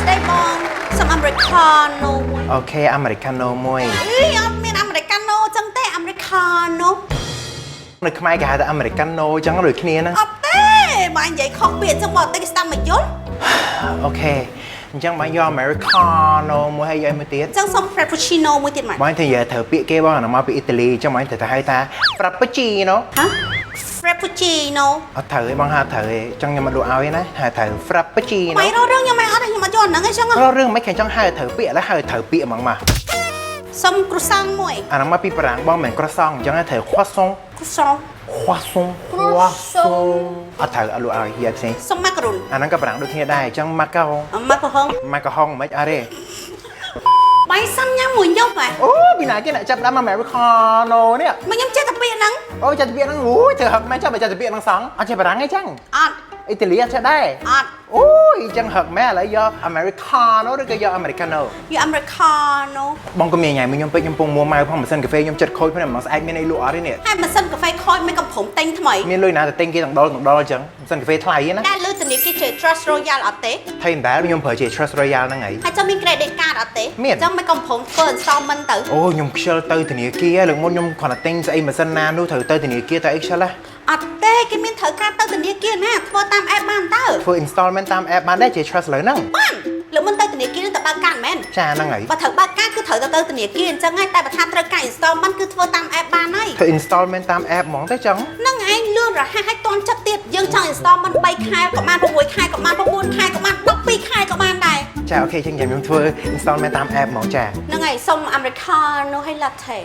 ស្ដីបងសុំ Americano អូខេ Americano មួយ អីអត់មាន Americano ចឹងទេ Americano នៅខ្មែរគេហៅថា Americano ចឹងដូចគ្នាហ្នឹង អត់ទេបើនិយាយខុសពាក្យចឹងបើតែគេស្ដាប់មកយល់ អូខេអញ្ចឹងបងយក Americano មួយហើយយកមួយទៀត ចឹងសុំ Frappuccino មួយទៀតមក បងទៅយកត្រូវពាក្យគេបងមកពីអ៊ីតាលីអញ្ចឹងបងត្រូវតែហៅថា Frappuccino ហ៎ Frappuccino អត់ត្រូវទេបងហៅត្រូវទេអញ្ចឹងខ្ញុំមកលក់ឲ្យណាហៅត្រូវ Frappuccino បាយរករឿងខ្ញុំមិនអត់ខ្ញុំមកយល់ហ្នឹងឯងចឹង រឿងមិនខ្ញុំចង់ហៅត្រូវពាក្យឥឡូវហៅត្រូវពាក្យហ្មងមក សុំ croissant មួយ អាហ្នឹងមកពីបារាំងបងមិនក្រសងអញ្ចឹងត្រូវ croissant croissant croissant អត់ត្រូវអត់លក់ឲ្យយកផ្សេង សុំ macaron អាហ្នឹងក៏បារាំងដូចគ្នាដែរអញ្ចឹង macaron macaron មិនអត់ទេ បាយសាំញ៉ាំមួយយប់ហ៎ អូពីណាគេអ្នកចាប់ដើម Americano នេះ មកខ្ញុំចេះតែពាក្យហ្នឹង អូចេះតែពាក្យហ្នឹងអូយធ្វើហឹកមែនចាប់បើចេះតែពាក្យហ្នឹងសងអត់ចេះបារាំងអីចឹង អត់ អ៊ីតាលីអត់ចេះដែរ អត់ អូយចឹងហឹកមែនឥឡូវយក Americano ឬក៏យក Americano យក Americano បងក៏មានញ៉ៃមួយខ្ញុំពេកខ្ញុំពងមួម៉ៅផងម៉ាស៊ីនកាហ្វេខ្ញុំចិត្តខូចផងមកស្អែកមានអីលក់អត់ទេនេះ ហើយម៉ាស៊ីនកាហ្វេខូចមិនកំព្រមទិញថ្មី មានលុយណាទៅទិញគេទាំងដុលអញ្ចឹងម៉ាស៊ីនកាហ្វេថ្លៃណា តែលើធនាគារជា Trust Royal អត់ទេ ថៃមិនដែលខ្ញុំប្រើជា Trust Royal ហ្នឹងហើយ ហើយចាំមាន credit card អត់ទេ មាន ចាំមិនកំព្រមធ្វើ installment ទៅ អូខ្ញុំខ្ជិលទៅធនាគារលើកមុនខ្ញុំគ្រាន់តែទិញស្អីម៉ាស៊ីនណានោះត្រូវទៅធនាគារទៅអីខ្ជិលណា អត់ទេគេមានត្រូវការទៅធនាគារណាធ្វើតាម app បានតើ ធ្វើ installment តាម app បានដែរជា Trust លើហ្នឹង បានលើមុនទៅធនាគារទៅបើកកាតមែន ចាហ្នឹងហើយ បើត្រូវបើកកាតគឺត្រូវទៅធនាគារអញ្ចឹងហើយតែបើថាត្រូវការ installment គឺធ្វើតាម app បានហើយ ធ្វើ installment តាម app ហ្មងទៅចឹង ហ្នឹងឯងលឿនរហ័សឲ្យតន់ចិត្តទៀតយើងចង់ installment 3ខែក៏បាន6ខែក៏បាន9ខែក៏បាន12ខែក៏បានដែរ ចាអូខេចឹងខ្ញុំធ្វើ installment តាម app ហ្មងចា ហ្នឹងហើយសុំ Americano ហើយ latte